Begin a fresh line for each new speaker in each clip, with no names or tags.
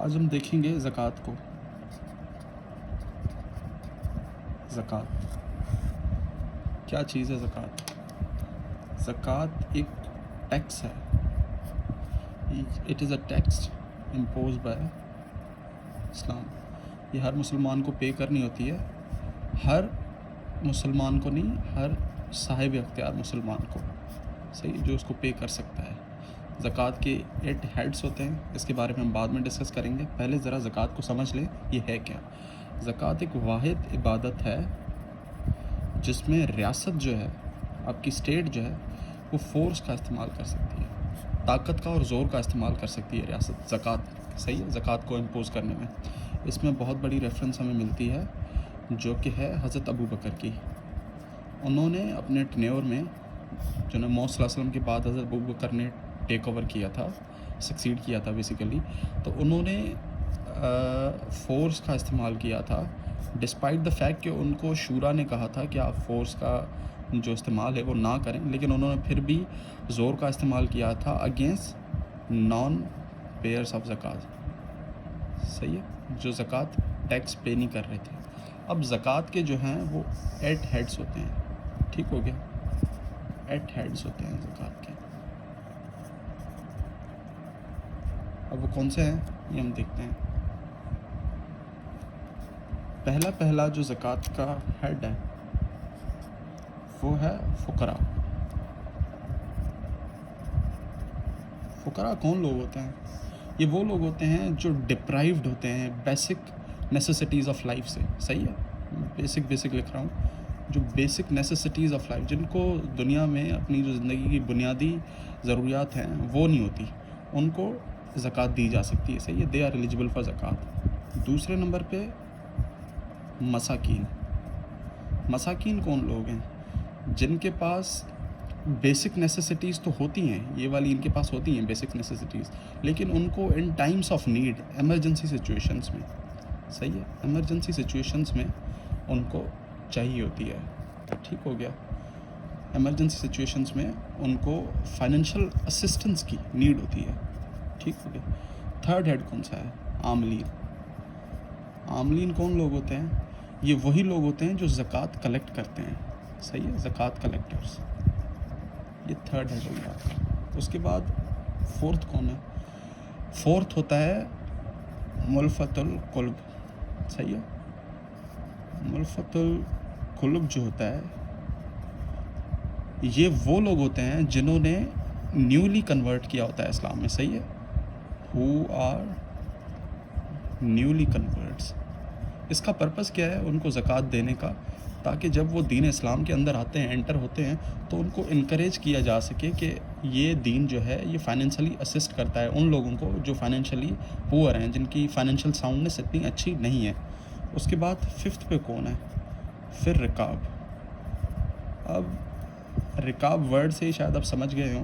آج ہم دیکھیں گے زکوٰۃ کو. زکوٰۃ کیا چیز ہے؟ زکوٰۃ ایک ٹیکس ہے. It is a tax impose by Islam. یہ ہر مسلمان کو پے کرنی ہوتی ہے. ہر مسلمان کو نہیں، ہر صاحب اختیار مسلمان کو، صحیح، جو اس کو پے کر سکتا ہے. زکوٰۃ کے 8 ہیڈس ہوتے ہیں. اس کے بارے میں ہم بعد میں ڈسکس کریں گے. پہلے ذرا زکوٰۃ کو سمجھ لیں یہ ہے کیا. زکوٰۃ ایک واحد عبادت ہے جس میں ریاست جو ہے، آپ کی اسٹیٹ جو ہے، وہ فورس کا استعمال کر سکتی ہے، طاقت کا اور زور کا استعمال کر سکتی ہے ریاست زکوٰۃ، صحیح ہے، زکوٰۃ کو امپوز کرنے میں. اس میں بہت بڑی ریفرنس ہمیں ملتی ہے جو کہ ہے حضرت ابو بکر کی. انہوں نے اپنے ٹینیور میں، جو نا محمد صلی اللہ علیہ وسلم کے بعد حضرت ابو بکر نے ٹیک اوور کیا تھا، سکسیڈ کیا تھا بیسیکلی، تو انہوں نے فورس کا استعمال کیا تھا، ڈسپائٹ دا فیکٹ کہ ان کو شورا نے کہا تھا کہ آپ فورس کا جو استعمال ہے وہ نہ کریں، لیکن انہوں نے پھر بھی زور کا استعمال کیا تھا اگینسٹ نان پیئرس آف زکوٰۃ، صحیح ہے، جو زکوٰۃ ٹیکس پے نہیں کر رہے تھے. اب زکوٰۃ کے جو ہیں وہ 8 ہیڈس ہوتے ہیں. ٹھیک ہو گیا، 8 ہیڈس ہوتے ہیں زکوٰۃ کے. اب وہ کون سے ہیں یہ ہم دیکھتے ہیں. پہلا جو زکوٰۃ کا ہیڈ ہے وہ ہے فقراء. فقراء کون لوگ ہوتے ہیں؟ یہ وہ لوگ ہوتے ہیں جو ڈپرائیوڈ ہوتے ہیں بیسک نیسیسٹیز آف لائف سے. صحیح ہے، بیسک لکھ رہا ہوں. جو بیسک نیسیسٹیز آف لائف، جن کو دنیا میں اپنی جو زندگی کی بنیادی ضروریات ہیں وہ نہیں ہوتی، ان کو زکوٰۃ دی جا سکتی ہے. صحیح ہے، دے آر ایلیجبل فار زکوٰۃ. دوسرے نمبر پہ مساکین. مساکین کون لوگ ہیں؟ جن کے پاس بیسک نیسیسٹیز تو ہوتی ہیں، یہ والی ان کے پاس ہوتی ہیں بیسک نیسیسٹیز، لیکن ان کو in times of need, emergency situations میں، صحیح ہے، ایمرجنسی سچویشنس میں ان کو چاہیے ہوتی ہے. ٹھیک ہو گیا، ایمرجنسی سچویشنس میں ان کو فائنینشیل اسسٹنس کی نیڈ ہوتی ہے. ٹھیک ہو گیا. تھرڈ ہیڈ کون سا ہے؟ عاملین. عاملین کون لوگ ہوتے ہیں؟ یہ وہی لوگ ہوتے ہیں جو زکوٰۃ کلیکٹ کرتے ہیں. صحیح ہے، زکوٰۃ کلیکٹرز. یہ تھرڈ ہیڈ ہو گیا. اس کے بعد فورتھ کون ہے؟ فورتھ ہوتا ہے ملفت القلب. صحیح ہے، ملفت القلب جو ہوتا ہے، یہ وہ لوگ ہوتے ہیں جنہوں نے نیولی کنورٹ کیا ہوتا ہے اسلام میں. صحیح ہے، ہو آر نیولی کنورٹس. اس کا پرپس کیا ہے؟ ان کو زکوٰۃ دینے کا، تاکہ جب وہ دین اسلام کے اندر آتے ہیں، انٹر ہوتے ہیں، تو ان کو انکریج کیا جا سکے کہ یہ دین جو ہے یہ فائنینشلی اسسٹ کرتا ہے ان لوگوں کو جو فائنینشلی پور ہیں، جن کی فائنینشیل ساؤنڈنس اتنی اچھی نہیں ہے. اس کے بعد ففتھ پہ کون ہے؟ پھر رکاب. اب رکاب ورڈ سے ہی شاید آپ سمجھ گئے ہوں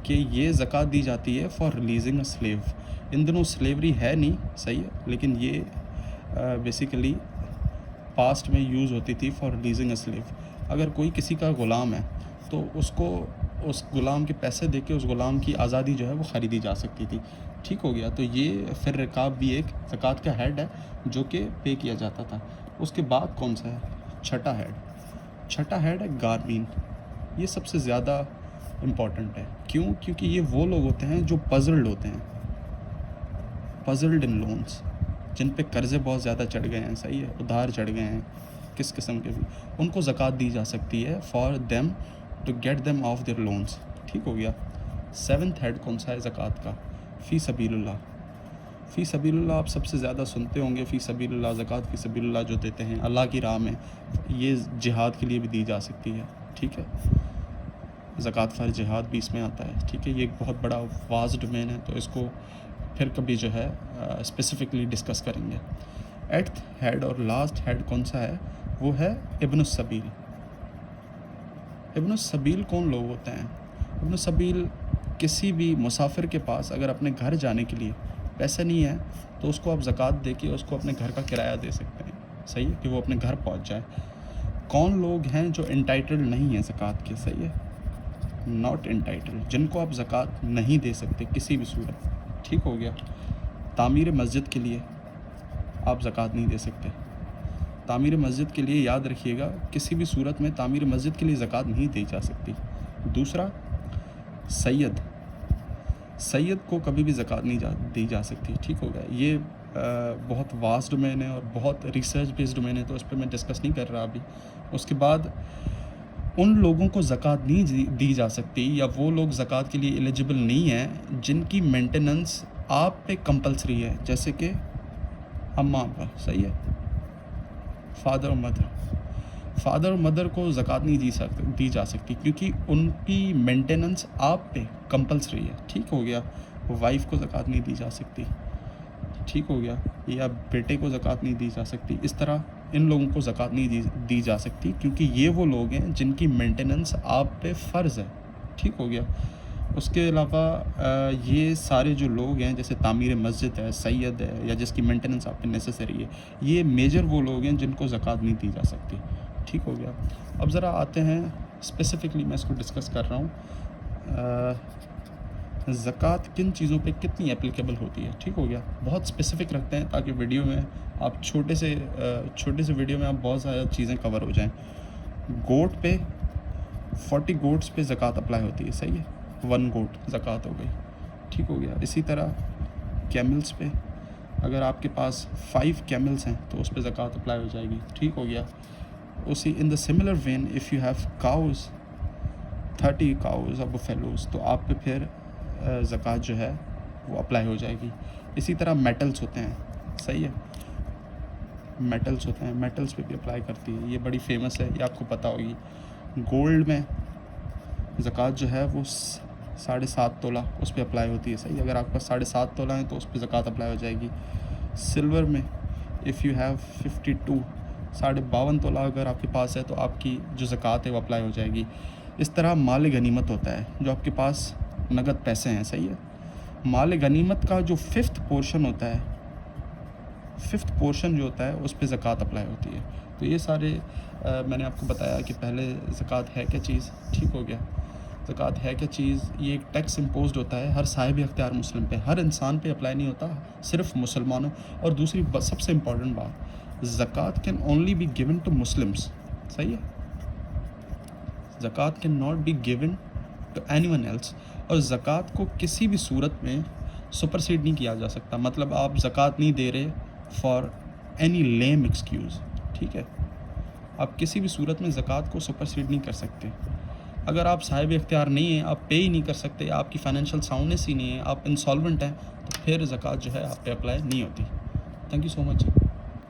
کہ یہ زکوٰۃ دی جاتی ہے فار ریلیزنگ اے سلیو. ان دنوں سلیوری ہے نہیں، صحیح ہے، لیکن یہ بیسیکلی پاسٹ میں یوز ہوتی تھی فار ریلیزنگ اے سلیو. اگر کوئی کسی کا غلام ہے تو اس کو اس غلام کے پیسے دے کے اس غلام کی آزادی جو ہے وہ خریدی جا سکتی تھی. ٹھیک ہو گیا. تو یہ پھر رکاب بھی ایک زکوٰۃ کا ہیڈ ہے جو کہ پے کیا جاتا تھا. اس کے بعد کون سا ہے؟ چھٹا ہیڈ ہے غارمین. یہ سب سے زیادہ امپورٹنٹ ہے. کیوں؟ کیونکہ یہ وہ لوگ ہوتے ہیں جو پزلڈ ہوتے ہیں، پزلڈ ان لونس، جن پہ قرضے بہت زیادہ چڑھ گئے ہیں. صحیح ہے، ادھار چڑھ گئے ہیں کس قسم کے بھی، ان کو زکوٰۃ دی جا سکتی ہے for them to get them off their loans. ٹھیک ہو گیا. 7th ہیڈ کون سا ہے زکوٰۃ کا؟ فی سبیل اللہ. فی سبیل اللہ آپ سب سے زیادہ سنتے ہوں گے. فی سبیل اللہ، زکوٰۃ فی سبیل اللہ جو دیتے ہیں اللہ کی راہ میں، یہ جہاد کے لیے بھی دی جا سکتی ہے. ٹھیک ہے، زکوٰۃ فار جہاد بھی اس میں آتا ہے. ٹھیک ہے، یہ ایک بہت بڑا واز ڈومین ہے، تو اس کو پھر کبھی جو ہے اسپیسیفکلی ڈسکس کریں گے. 8th ہیڈ اور لاسٹ ہیڈ کون سا ہے؟ وہ ہے ابن السبیل. ابن السبیل کون لوگ ہوتے ہیں؟ ابن السبیل کسی بھی مسافر کے پاس اگر اپنے گھر جانے کے لیے پیسے نہیں ہیں تو اس کو آپ زکوٰۃ دے کے اس کو اپنے گھر کا کرایہ دے سکتے ہیں. صحیح ہے، کہ وہ اپنے گھر پہنچ جائے. کون لوگ ہیں جو انٹائٹلڈ نہیں ہیں زکوٰۃ کے؟ صحیح ہے، ناٹ انٹائٹلڈ، جن کو آپ زکوٰۃ نہیں دے سکتے کسی بھی صورت. ٹھیک ہو گیا. تعمیر مسجد کے لیے آپ زکوٰۃ نہیں دے سکتے. تعمیر مسجد کے لیے یاد رکھیے گا کسی بھی صورت میں تعمیر مسجد کے لیے زکوٰۃ نہیں دی جا سکتی. دوسرا، سید کو کبھی بھی زکوٰۃ نہیں دی جا سکتی. ٹھیک ہو گیا. یہ بہت واسٹ ڈومین ہے اور بہت ریسرچ بیسڈ ڈومین ہے، تو اس پہ میں ڈسکس نہیں کر رہا ابھی. اس کے بعد ان لوگوں کو زکوٰۃ نہیں دی جا سکتی یا وہ لوگ زکوٰۃ کے لیے ایلیجبل نہیں ہیں جن کی مینٹیننس آپ پہ کمپلسری ہے، جیسے کہ اماں ابا. صحیح ہے. فادر اور مدر کو زکوٰۃ نہیں دی جا سکتی کیونکہ ان کی مینٹیننس آپ پہ کمپلسری ہے. ٹھیک ہو گیا. وائف کو زکوٰۃ نہیں دی جا سکتی. ٹھیک ہو گیا. یا بیٹے کو زکوٰۃ نہیں دی جا سکتی. اس طرح ان لوگوں کو زکوٰۃ نہیں دی جا سکتی کیونکہ یہ وہ لوگ ہیں جن کی مینٹیننس آپ پہ فرض ہے. ٹھیک ہو گیا. اس کے علاوہ یہ سارے جو لوگ ہیں جیسے تعمیر مسجد ہے، سید ہے، یا جس کی مینٹیننس آپ پہ نیسیسری ہے، یہ میجر وہ لوگ ہیں جن کو زکوٰۃ نہیں دی جا سکتی. ٹھیک ہو گیا. اب ذرا آتے ہیں اسپیسیفکلی، میں اس کو ڈسکس کر رہا ہوں زکوٰۃ کن چیزوں پہ کتنی اپلیکیبل ہوتی ہے. ٹھیک ہو گیا. بہت اسپیسیفک رکھتے ہیں تاکہ ویڈیو میں آپ چھوٹے سے ویڈیو میں آپ بہت زیادہ چیزیں کور ہو جائیں. گوٹ پہ 40 گوٹس پہ زکوٰۃ اپلائی ہوتی ہے. صحیح ہے. 1 گوٹ زکوٰۃ ہو گئی. ٹھیک ہو گیا. اسی طرح کیملز پہ اگر آپ کے پاس 5 کیملز ہیں تو اس پہ زکوٰۃ اپلائی ہو جائے گی. ٹھیک ہو گیا. اسی in the similar when if you have cows 30 cows اور بفیلوز تو آپ پہ پھر زکوٰۃ جو ہے وہ اپلائی ہو جائے گی. اسی طرح میٹلز ہوتے ہیں. صحیح ہے. میٹلز پہ بھی اپلائی کرتی ہے. یہ بڑی فیمس ہے، یہ آپ کو پتہ ہوگی. گولڈ میں زکوٰۃ جو ہے وہ 7.5 تولہ اس پہ اپلائی ہوتی ہے. صحیح. اگر آپ کے پاس 7.5 تولہ ہیں تو اس پہ زکوٰۃ اپلائی ہو جائے گی. سلور میں اف یو ہیو 52 52 تولہ اگر آپ کے پاس ہے تو آپ کی جو زکوٰۃ ہے وہ اپلائی ہو جائے گی. اس طرح مال غنیمت ہوتا ہے جو آپ کے پاس نقد پیسے ہیں. صحیح ہے. مال غنیمت کا جو 5th پورشن ہوتا ہے، 5th پورشن جو ہوتا ہے اس پہ زکوٰۃ اپلائی ہوتی ہے. تو یہ سارے میں نے آپ کو بتایا کہ پہلے زکوٰۃ ہے کیا چیز. ٹھیک ہو گیا. زکوٰۃ ہے کیا چیز. یہ ایک ٹیکس امپوزڈ ہوتا ہے ہر صاحب اختیار مسلم پہ. ہر انسان پہ اپلائی نہیں ہوتا، صرف مسلمانوں. اور دوسری سب سے امپورٹنٹ بات، zakat can only be given to Muslims. صحیح ہے. Zakat can not be given to anyone else. اور زکوٰۃ کو کسی بھی صورت میں سپرسیڈ نہیں کیا جا سکتا. مطلب آپ زکوٰۃ نہیں دے رہے فار اینی لیم ایکسکیوز. ٹھیک ہے. آپ کسی بھی صورت میں زکوٰۃ کو سپرسیڈ نہیں کر سکتے. اگر آپ صاحب اختیار نہیں ہیں، آپ پے ہی نہیں کر سکتے، آپ کی فائنینشیل ساؤنڈنیس ہی نہیں ہے، آپ انسالوینٹ ہیں، تو پھر زکوٰۃ جو ہے آپ پہ اپلائی نہیں ہوتی. Thank you so much.